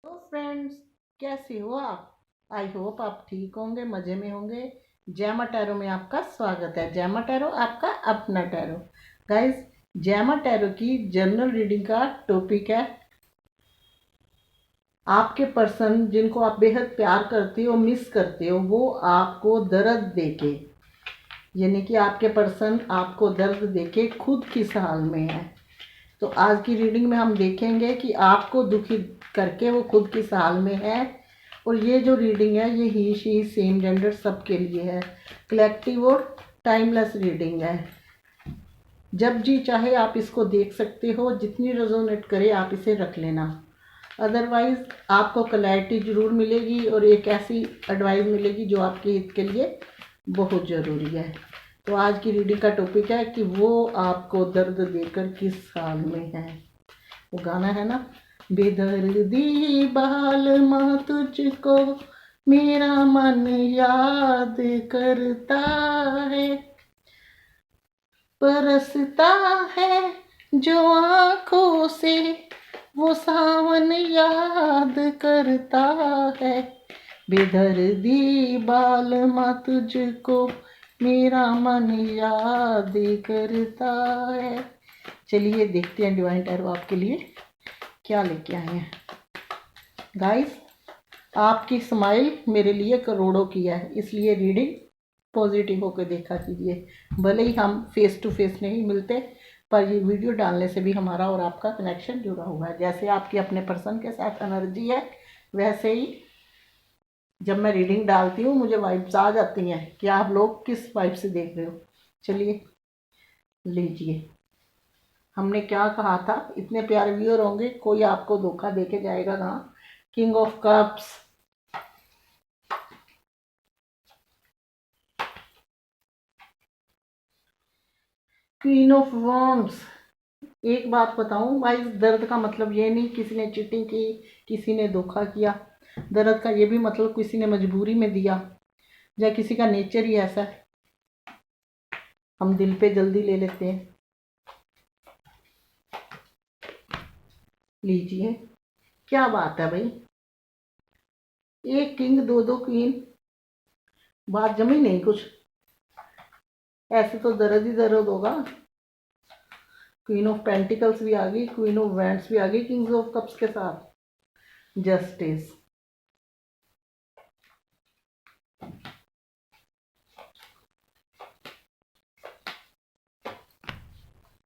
तो फ्रेंड्स, कैसे हो आप? आई होप आप ठीक होंगे, मज़े में होंगे। जैमा टैरो में आपका स्वागत है। जैमा टैरो आपका अपना टैरो। गाइस, जैमा टैरो की जनरल रीडिंग का टॉपिक है आपके पर्सन जिनको आप बेहद प्यार करते हो, मिस करते हो, वो आपको दर्द देके, यानी कि आपके पर्सन आपको दर्द देके खुद किस हाल में है। तो आज की रीडिंग में हम देखेंगे कि आपको दुखी करके वो खुद किस हाल में है। और ये जो रीडिंग है ये ही शी सेम जेंडर सबके लिए है। कलेक्टिव और टाइमलेस रीडिंग है। जब जी चाहे आप इसको देख सकते हो, जितनी रेजोनेट करे आप इसे रख लेना। अदरवाइज आपको क्लैरिटी ज़रूर मिलेगी और एक ऐसी एडवाइस मिलेगी जो आपके हित के लिए बहुत ज़रूरी है। तो आज की रीडिंग का टॉपिक है कि वो आपको दर्द देकर किस हाल में है। वो गाना है ना, बेदर्दी बालमा तुझको मेरा मन याद करता है, बरसता है जो आंखों से वो सावन याद करता है। बेदर्दी बालमा तुझको मेरा मन याद करता है। चलिए देखते हैं डिवाइन टैरो आपके लिए क्या लेके आए हैं। गाइस, आपकी स्माइल मेरे लिए करोड़ों की है, इसलिए रीडिंग पॉजिटिव होकर देखा कीजिए। भले ही हम फेस टू फेस नहीं मिलते, पर ये वीडियो डालने से भी हमारा और आपका कनेक्शन जुड़ा हुआ है। जैसे आपकी अपने पर्सन के साथ एनर्जी है, वैसे ही जब मैं रीडिंग डालती हूँ मुझे वाइब्स आ जाती हैं कि आप लोग किस वाइब से देख रहे हो। चलिए लीजिए। हमने क्या कहा था, इतने प्यारे व्यूअर होंगे, कोई आपको धोखा दे के जाएगा ना। King of cups, queen of wands. एक बात बताऊं भाई, दर्द का मतलब ये नहीं किसी ने चीटिंग की, किसी ने धोखा किया। दर्द का ये भी मतलब किसी ने मजबूरी में दिया, या किसी का नेचर ही ऐसा है, हम दिल पे जल्दी ले लेते हैं। लीजिए, क्या बात है भाई, एक किंग दो दो क्वीन, बात जमी नहीं कुछ। ऐसे तो दर्द ही दर्द होगा। क्वीन ऑफ पेंटिकल्स भी आ गई, क्वीन ऑफ वैंड्स भी आ गई किंग्स ऑफ कप्स के साथ। जस्टिस,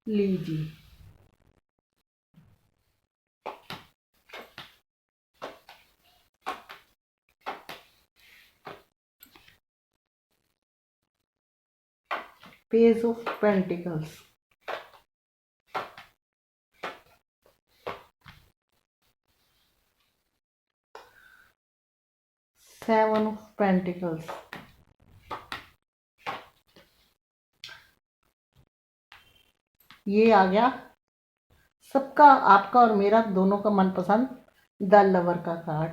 लीजिए। Page of pentacles, seven of pentacles, ये आ गया सबका, आपका और मेरा दोनों का मनपसंद द लवर का कार्ड।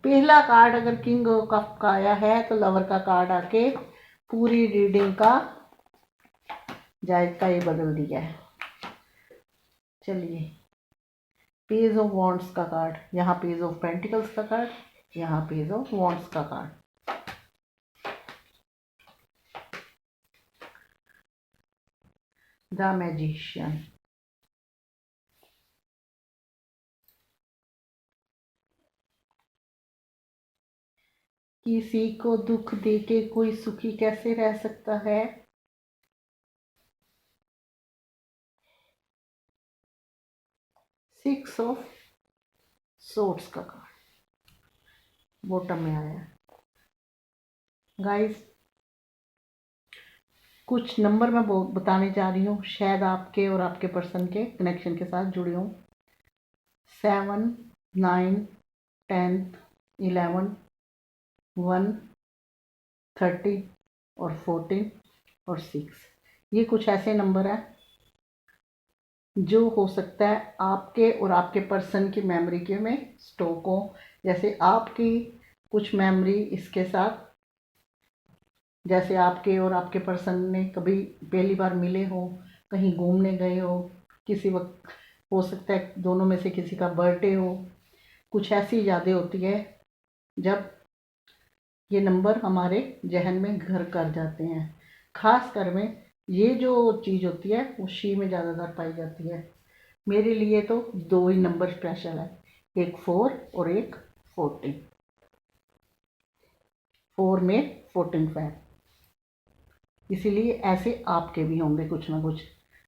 पहला कार्ड अगर किंग कप का आया है तो लवर का कार्ड आके पूरी रीडिंग का जायका ये बदल दिया है। चलिए, पेज ऑफ वॉन्ड्स का कार्ड, यहाँ पेज ऑफ पेंटिकल्स का कार्ड, यहाँ पेज ऑफ वॉन्ड्स का कार्ड। द मैजिशियन, किसी को दुख देके कोई सुखी कैसे रह सकता है। सिक्स ऑफ सोर्ड्स का कार्ड बॉटम में आया। गाइस, कुछ नंबर मैं बताने जा रही हूँ, शायद आपके और आपके पर्सन के कनेक्शन के साथ जुड़े हूँ। 7, 9, 10, 11, 1, 30 और 14 और 6। ये कुछ ऐसे नंबर हैं जो हो सकता है आपके और आपके पर्सन की मेमोरी के में स्टॉक हो। जैसे आपकी कुछ मेमोरी इसके साथ, जैसे आपके और आपके पर्सन ने कभी पहली बार मिले हो, कहीं घूमने गए हो, किसी वक्त हो सकता है दोनों में से किसी का बर्थडे हो, कुछ ऐसी यादें होती है जब ये नंबर हमारे जहन में घर कर जाते हैं। खास कर में ये जो चीज़ होती है वो शी में ज़्यादातर पाई जाती है। मेरे लिए तो दो ही नंबर स्पेशल है, एक 4 और एक 14। 4 में 14 फैन, इसीलिए ऐसे आपके भी होंगे कुछ ना कुछ।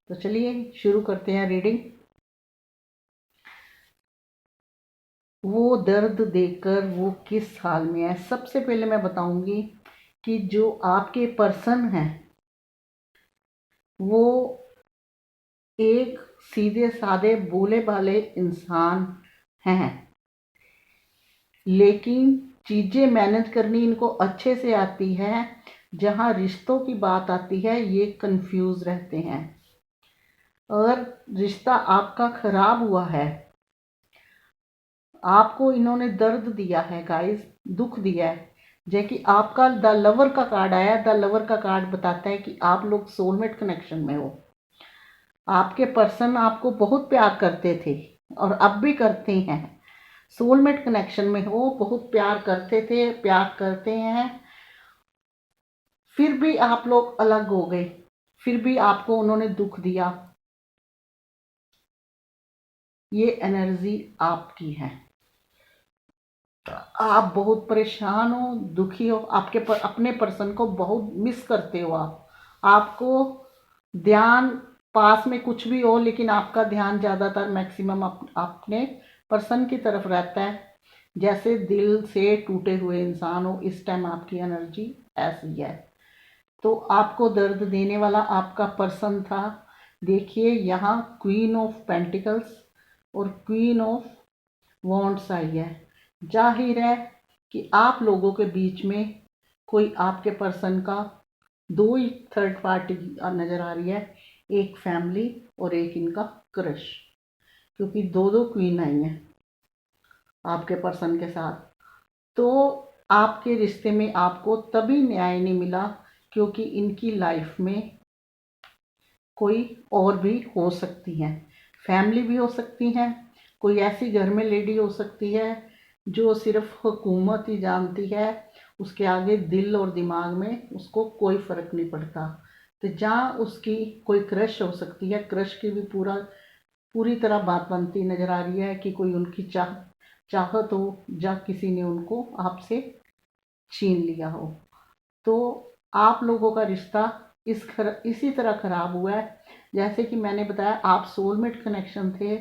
तो चलिए शुरू करते हैं रीडिंग। वो दर्द देकर वो किस हाल में है। सबसे पहले मैं बताऊंगी कि जो आपके पर्सन हैं वो एक सीधे साधे भोले भाले इंसान हैं, लेकिन चीज़ें मैनेज करनी इनको अच्छे से आती है। जहाँ रिश्तों की बात आती है ये कंफ्यूज रहते हैं। अगर रिश्ता आपका खराब हुआ है, आपको इन्होंने दर्द दिया है गाइस, दुख दिया है। जैसे कि आपका द लवर का कार्ड आया, द लवर का कार्ड बताता है कि आप लोग सोलमेट कनेक्शन में हो। आपके पर्सन आपको बहुत प्यार करते थे और अब भी करते हैं। सोलमेट कनेक्शन में हो, बहुत प्यार करते थे, प्यार करते हैं। फिर भी आप लोग अलग हो गए, फिर भी आपको उन्होंने दुख दिया। ये एनर्जी आपकी है। आप बहुत परेशान हो, दुखी हो, अपने पर्सन को बहुत मिस करते हो। आपको ध्यान पास में कुछ भी हो, लेकिन आपका ध्यान ज़्यादातर मैक्सिमम अपने पर्सन की तरफ रहता है। जैसे दिल से टूटे हुए इंसान हो, इस टाइम आपकी एनर्जी ऐसी है। तो आपको दर्द देने वाला आपका पर्सन था। देखिए यहाँ क्वीन ऑफ पेंटिकल्स और क्वीन ऑफ वॉन्ड्स आई है। जाहिर है कि आप लोगों के बीच में कोई आपके पर्सन का दो ही थर्ड पार्टी नज़र आ रही है, एक फैमिली और एक इनका क्रश, क्योंकि दो दो क्वीन आई हैं आपके पर्सन के साथ। तो आपके रिश्ते में आपको तभी न्याय नहीं मिला क्योंकि इनकी लाइफ में कोई और भी हो सकती हैं, फैमिली भी हो सकती हैं, कोई ऐसी घर में लेडी हो सकती है जो सिर्फ हुकूमत ही जानती है, उसके आगे दिल और दिमाग में उसको कोई फ़र्क नहीं पड़ता। तो जहाँ उसकी कोई क्रश हो सकती है, क्रश की भी पूरी तरह बात बनती नज़र आ रही है कि कोई उनकी चाहत हो, या किसी ने उनको आपसे छीन लिया हो। तो आप लोगों का रिश्ता इसी तरह ख़राब हुआ है। जैसे कि मैंने बताया आप सोलमेट कनेक्शन थे,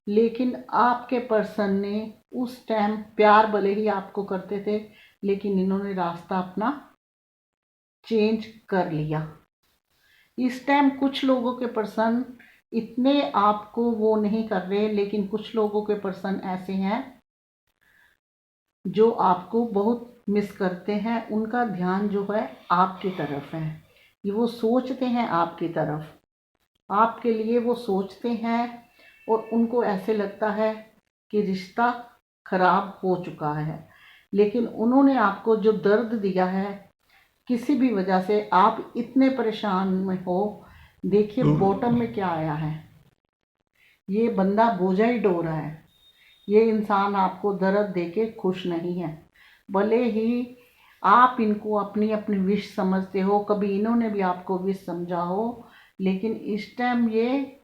लेकिन आपके पर्सन ने उस टाइम प्यार भले ही आपको करते थे, लेकिन इन्होंने रास्ता अपना चेंज कर लिया। इस टाइम कुछ लोगों के पर्सन इतने आपको वो नहीं कर रहे, लेकिन कुछ लोगों के पर्सन ऐसे हैं जो आपको बहुत मिस करते हैं। उनका ध्यान जो है आपकी तरफ है, ये वो सोचते हैं आपकी तरफ, आपके लिए वो सोचते हैं। और उनको ऐसे लगता है कि रिश्ता खराब हो चुका है, लेकिन उन्होंने आपको जो दर्द दिया है, किसी भी वजह से आप इतने परेशान में हो। देखिए बॉटम में क्या आया है, ये बंदा बोझा ही ढो रहा है। ये इंसान आपको दर्द देके खुश नहीं है। भले ही आप इनको अपनी अपनी विश समझते हो, कभी इन्होंने भी आपको विश समझा हो, लेकिन इस टाइम ये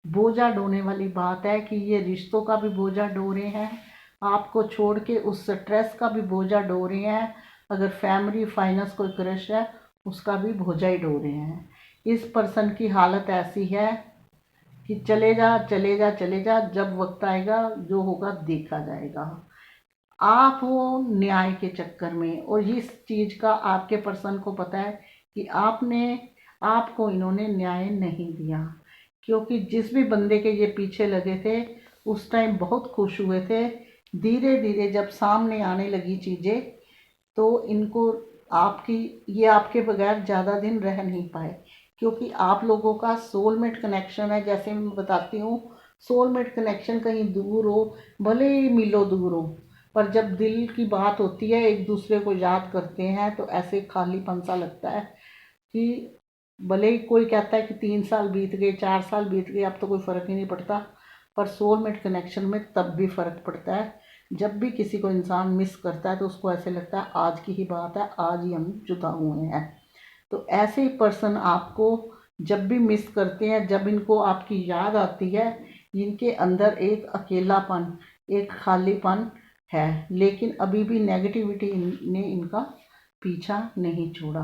बोझा ढोने वाली बात है कि ये रिश्तों का भी बोझा ढो रहे हैं, आपको छोड़ के उस स्ट्रेस का भी बोझा ढो रहे हैं। अगर फैमिली फाइनेंस कोई क्रश है उसका भी बोझा ही ढो रहे हैं। इस पर्सन की हालत ऐसी है कि चले जा चले जा चले जा, जब वक्त आएगा जो होगा देखा जाएगा। आप हो न्याय के चक्कर में, और इस चीज़ का आपके पर्सन को पता है कि आपको इन्होंने न्याय नहीं दिया। क्योंकि जिस भी बंदे के ये पीछे लगे थे उस टाइम बहुत खुश हुए थे। धीरे धीरे जब सामने आने लगी चीज़ें तो इनको ये आपके बगैर ज़्यादा दिन रह नहीं पाए, क्योंकि आप लोगों का सोलमेट कनेक्शन है। जैसे मैं बताती हूँ, सोलमेट कनेक्शन कहीं दूर हो, भले ही मिलो दूर हो, पर जब दिल की बात होती है, एक दूसरे को याद करते हैं, तो ऐसे खालीपन सा लगता है कि भले ही कोई कहता है कि 3 साल बीत गए, 4 साल बीत गए, अब तो कोई फ़र्क ही नहीं पड़ता, पर सोलमेट कनेक्शन में तब भी फ़र्क पड़ता है जब भी किसी को इंसान मिस करता है तो उसको ऐसे लगता है आज की ही बात है, आज ही हम जुदा हुए हैं। तो ऐसे ही पर्सन आपको जब भी मिस करते हैं, जब इनको आपकी याद आती है, इनके अंदर एक अकेलापन, एक खालीपन है, लेकिन अभी भी नेगेटिविटी ने इनका पीछा नहीं छोड़ा।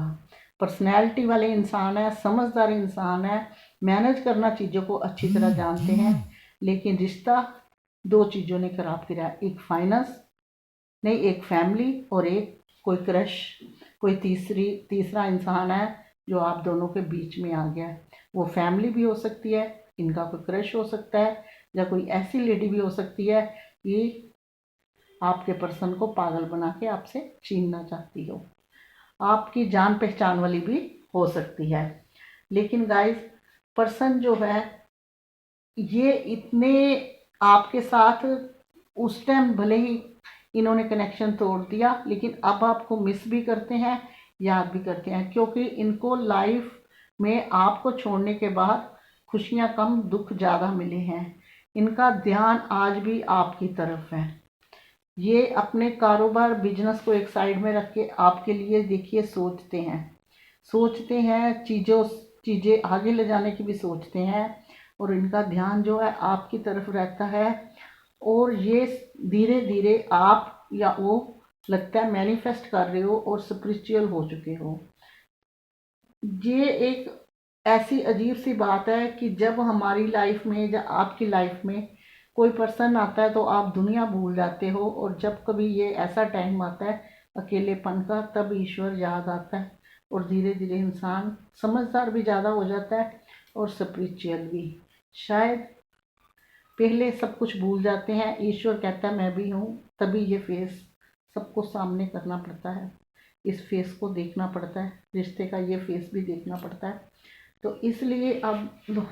पर्सनैलिटी वाले इंसान है, समझदार इंसान है, मैनेज करना चीज़ों को अच्छी तरह जानते हैं, लेकिन रिश्ता दो चीज़ों ने खराब किया, एक फाइनेंस नहीं, एक फैमिली और एक कोई क्रश, कोई तीसरा इंसान है जो आप दोनों के बीच में आ गया है। वो फैमिली भी हो सकती है, इनका कोई क्रश हो सकता है, या कोई ऐसी लेडी भी हो सकती है कि आपके पर्सन को पागल बना के आपसे छीनना चाहती हो, आपकी जान पहचान वाली भी हो सकती है। लेकिन गाइस, पर्सन जो है ये इतने आपके साथ उस टाइम भले ही इन्होंने कनेक्शन तोड़ दिया, लेकिन अब आपको मिस भी करते हैं, याद भी करते हैं, क्योंकि इनको लाइफ में आपको छोड़ने के बाद खुशियां कम दुख ज़्यादा मिले हैं। इनका ध्यान आज भी आपकी तरफ है। ये अपने कारोबार बिजनेस को एक साइड में रख के आपके लिए देखिए सोचते हैं चीज़ें आगे ले जाने की भी सोचते हैं, और इनका ध्यान जो है आपकी तरफ रहता है। और ये धीरे धीरे आप या वो लगता है मैनिफेस्ट कर रहे हो और स्पिरिचुअल हो चुके हो। ये एक ऐसी अजीब सी बात है कि जब हमारी लाइफ में या आपकी लाइफ में कोई पर्सन आता है तो आप दुनिया भूल जाते हो, और जब कभी ये ऐसा टाइम आता है अकेलेपन का, तब ईश्वर याद आता है, और धीरे धीरे इंसान समझदार भी ज़्यादा हो जाता है और स्पिरिचुअल भी। शायद पहले सब कुछ भूल जाते हैं, ईश्वर कहता है मैं भी हूँ, तभी ये फेस सबको सामने करना पड़ता है, इस फेस को देखना पड़ता है, रिश्ते का ये फेस भी देखना पड़ता है। तो इसलिए अब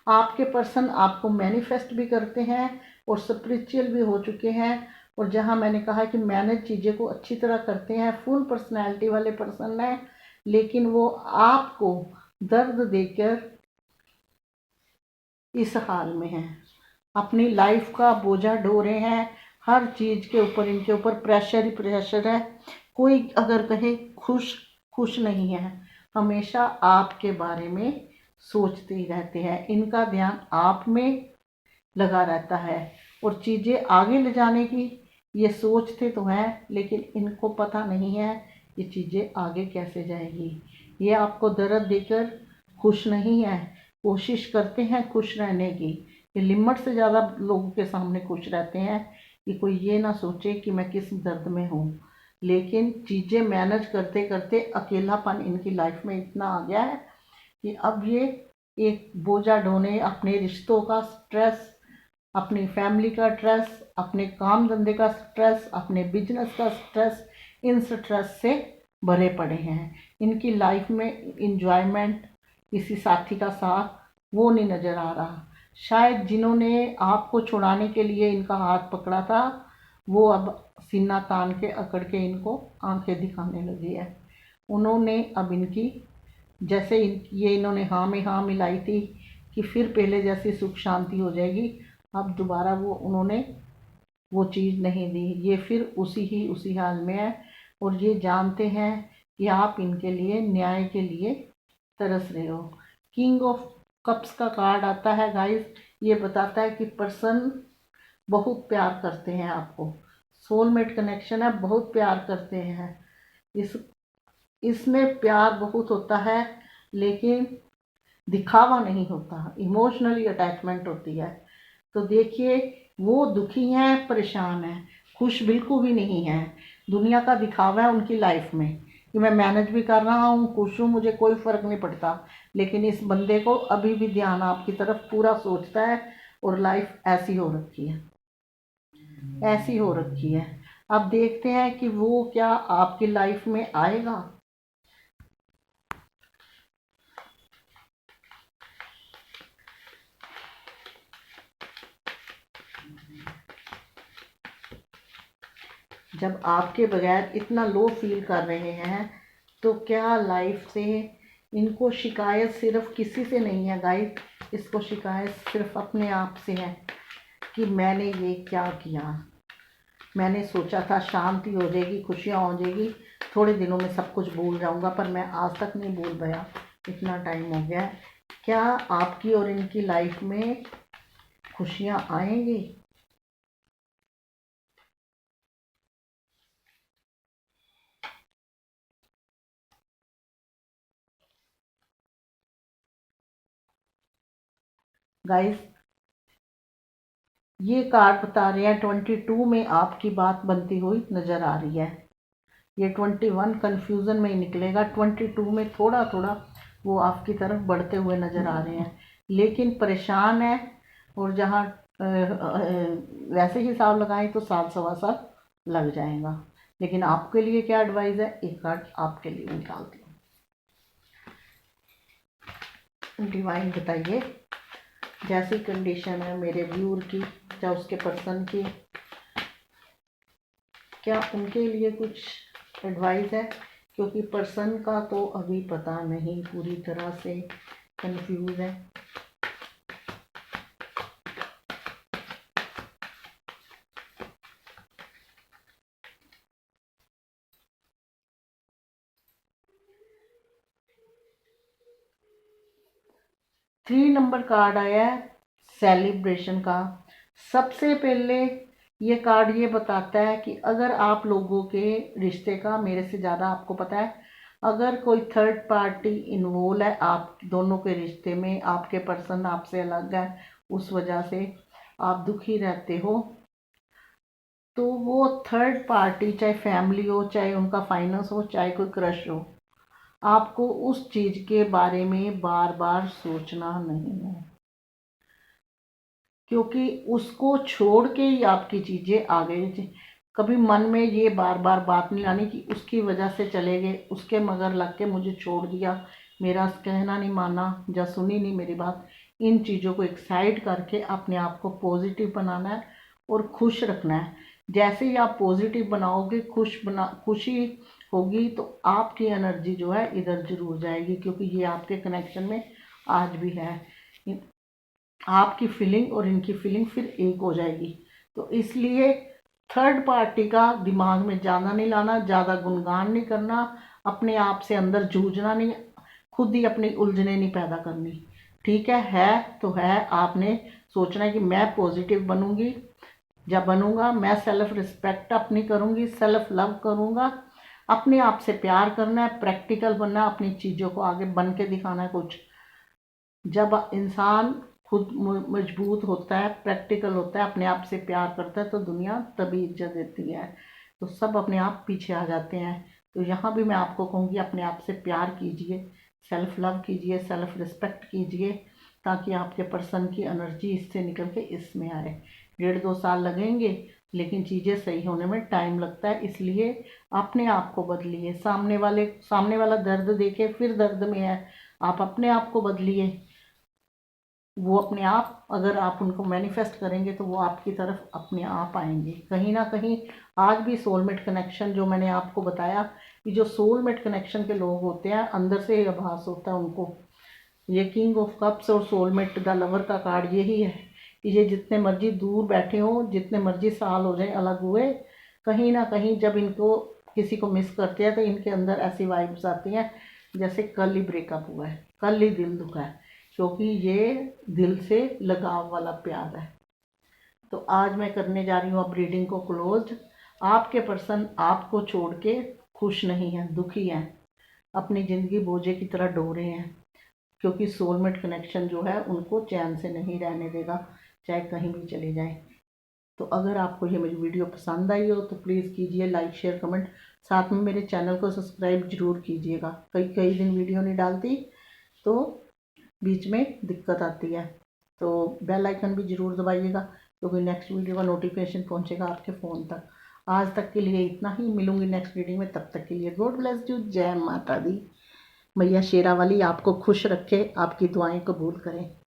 आपके पर्सन आपको मैनिफेस्ट भी करते हैं और स्पिरिचुअल भी हो चुके हैं, और जहाँ मैंने कहा कि मैनेज चीज़ें को अच्छी तरह करते हैं, फुल पर्सनैलिटी वाले पर्सन हैं, लेकिन वो आपको दर्द देकर इस हाल में हैं, अपनी लाइफ का बोझा ढो रहे हैं, हर चीज़ के ऊपर इनके ऊपर प्रेशर ही प्रेशर है। कोई अगर कहे खुश नहीं है, हमेशा आपके बारे में सोचते ही रहते हैं, इनका ध्यान आप में लगा रहता है, और चीज़ें आगे ले जाने की ये सोचते तो हैं, लेकिन इनको पता नहीं है ये चीज़ें आगे कैसे जाएगी। ये आपको दर्द देकर खुश नहीं है, कोशिश करते हैं खुश रहने की, ये लिमिट से ज़्यादा लोगों के सामने खुश रहते हैं कि कोई ये ना सोचे कि मैं किस दर्द में हूँ। लेकिन चीज़ें मैनेज करते करते अकेलापन इनकी लाइफ में इतना आ गया है कि अब ये एक बोझा ढोने, अपने रिश्तों का स्ट्रेस, अपनी फैमिली का स्ट्रेस, अपने काम धंधे का स्ट्रेस, अपने बिजनेस का स्ट्रेस, इन स्ट्रेस से भरे पड़े हैं। इनकी लाइफ में इंजॉयमेंट, किसी साथी का साथ वो नहीं नज़र आ रहा। शायद जिन्होंने आपको छुड़ाने के लिए इनका हाथ पकड़ा था, वो अब सीना तान के अकड़ के इनको आंखें दिखाने लगी है। उन्होंने अब इनकी जैसे ये इन्होंने हाँ में हाँ मिलाई थी कि फिर पहले जैसी सुख शांति हो जाएगी, अब दोबारा उन्होंने वो चीज़ नहीं दी। ये फिर उसी हाल में है, और ये जानते हैं कि आप इनके लिए न्याय के लिए तरस रहे हो। किंग ऑफ कप्स का कार्ड आता है गाइस, ये बताता है कि पर्सन बहुत प्यार करते हैं आपको, सोलमेट कनेक्शन है, बहुत प्यार करते हैं। इसमें प्यार बहुत होता है, लेकिन दिखावा नहीं होता, इमोशनली अटैचमेंट होती है। तो देखिए, वो दुखी हैं, परेशान हैं, खुश बिल्कुल भी नहीं है। दुनिया का दिखावा है उनकी लाइफ में कि मैं मैनेज भी कर रहा हूँ, खुश हूँ, मुझे कोई फ़र्क नहीं पड़ता, लेकिन इस बंदे को अभी भी ध्यान आपकी तरफ पूरा सोचता है, और लाइफ ऐसी हो रखी है, ऐसी हो रखी है। अब देखते हैं कि वो क्या आपकी लाइफ में आएगा। जब आपके बगैर इतना लो फील कर रहे हैं, तो क्या लाइफ से इनको शिकायत सिर्फ किसी से नहीं है गाइस, इसको शिकायत सिर्फ अपने आप से है कि मैंने ये क्या किया। मैंने सोचा था शांति हो जाएगी, खुशियाँ हो जाएगी, थोड़े दिनों में सब कुछ भूल जाऊंगा, पर मैं आज तक नहीं भूल पाया, इतना टाइम हो गया है। क्या आपकी और इनकी लाइफ में खुशियाँ आएंगी? गाइस, ये कार्ड बता रहे हैं 22 में आपकी बात बनती हुई नज़र आ रही है। ये 21 कन्फ्यूज़न में ही निकलेगा, 22 में थोड़ा थोड़ा वो आपकी तरफ बढ़ते हुए नज़र आ रहे हैं, लेकिन परेशान है। और जहाँ वैसे हिसाब लगाएं तो साल सवा साल लग जाएगा। लेकिन आपके लिए क्या एडवाइस है, एक कार्ड आपके लिए निकालती हूँ। डिवाइन बताइए, जैसी कंडीशन है मेरे व्यूअर की, चाहे उसके पर्सन की, क्या उनके लिए कुछ एडवाइस है? क्योंकि पर्सन का तो अभी पता नहीं, पूरी तरह से कंफ्यूज है। थ्री नंबर कार्ड आया है सेलिब्रेशन का। सबसे पहले ये कार्ड ये बताता है कि अगर आप लोगों के रिश्ते का, मेरे से ज़्यादा आपको पता है, अगर कोई थर्ड पार्टी इन्वॉल्व है आप दोनों के रिश्ते में, आपके पर्सन आपसे अलग है, उस वजह से आप दुखी रहते हो, तो वो थर्ड पार्टी, चाहे फैमिली हो, चाहे उनका फाइनेंस हो, चाहे कोई क्रश हो, आपको उस चीज़ के बारे में बार बार सोचना नहीं है, क्योंकि उसको छोड़ के ही आपकी चीज़ें आगे। कभी मन में ये बार बार बात नहीं लानी कि उसकी वजह से चले गए, उसके मगर लग के मुझे छोड़ दिया, मेरा कहना नहीं माना या सुनी नहीं मेरी बात। इन चीज़ों को एक साइड करके अपने आप को पॉजिटिव बनाना है और खुश रखना है। जैसे ही आप पॉजिटिव बनाओगे, खुशी होगी, तो आपकी एनर्जी जो है इधर जरूर जाएगी, क्योंकि ये आपके कनेक्शन में आज भी है। आपकी फीलिंग और इनकी फीलिंग फिर एक हो जाएगी। तो इसलिए थर्ड पार्टी का दिमाग में ज़्यादा नहीं लाना, ज़्यादा गुणगान नहीं करना, अपने आप से अंदर जूझना नहीं, खुद ही अपनी उलझने नहीं पैदा करनी। ठीक है तो है, आपने सोचना है कि मैं पॉजिटिव बनूंगी, जब बनूंगा मैं सेल्फ रिस्पेक्ट अपनी करूंगी, सेल्फ लव करूंगा, अपने आप से प्यार करना है, प्रैक्टिकल बनना है, अपनी चीज़ों को आगे बन के दिखाना है कुछ। जब इंसान खुद मजबूत होता है, प्रैक्टिकल होता है, अपने आप से प्यार करता है, तो दुनिया तभी इज्जत देती है। तो सब अपने आप पीछे आ जाते हैं। तो यहाँ भी मैं आपको कहूँगी, अपने आप से प्यार कीजिए, सेल्फ लव कीजिए, सेल्फ रिस्पेक्ट कीजिए, ताकि आपके पर्सन की एनर्जी इससे निकल के इसमें आए। 1.5-2 साल लगेंगे, लेकिन चीज़ें सही होने में टाइम लगता है, इसलिए अपने आप को बदलिए। सामने वाला दर्द देके फिर दर्द में है, आप अपने आप को बदलिए। वो अपने आप, अगर आप उनको मैनिफेस्ट करेंगे तो वो आपकी तरफ अपने आप आएंगे। कहीं ना कहीं आज भी सोलमेट कनेक्शन, जो मैंने आपको बताया कि जो सोलमेट कनेक्शन के लोग होते हैं, अंदर से ही आभास होता है उनको। ये किंग ऑफ कप्स और सोलमेट द लवर का कार्ड यही है कि ये जितने मर्जी दूर बैठे हों, जितने मर्जी साल हो जाए अलग हुए, कहीं ना कहीं जब इनको किसी को मिस करते हैं तो इनके अंदर ऐसी वाइब्स आती हैं जैसे कल ही ब्रेकअप हुआ है, कल ही दिल दुखा है, क्योंकि ये दिल से लगाव वाला प्यार है। तो आज मैं करने जा रही हूँ अब रीडिंग को क्लोज। आपके पर्सन आपको छोड़ के खुश नहीं है, दुखी हैं, अपनी ज़िंदगी बोझे की तरह ढो रहे हैं, क्योंकि सोलमेट कनेक्शन जो है उनको चैन से नहीं रहने देगा, चाहे कहीं भी चले जाएं। तो अगर आपको ये मेरी वीडियो पसंद आई हो तो प्लीज़ कीजिए लाइक, शेयर, कमेंट, साथ में मेरे चैनल को सब्सक्राइब जरूर कीजिएगा। कई दिन वीडियो नहीं डालती तो बीच में दिक्कत आती है, तो बेल आइकन भी ज़रूर दबाइएगा, क्योंकि नेक्स्ट वीडियो का नोटिफिकेशन पहुंचेगा आपके फ़ोन तक। आज तक के लिए इतना ही, मिलूंगी नेक्स्ट वीडियो में, तब तक के लिए गॉड ब्लेस यू, जय माता दी। मैया शेरा वाली आपको खुश रखे, आपकी दुआएं कबूल करें।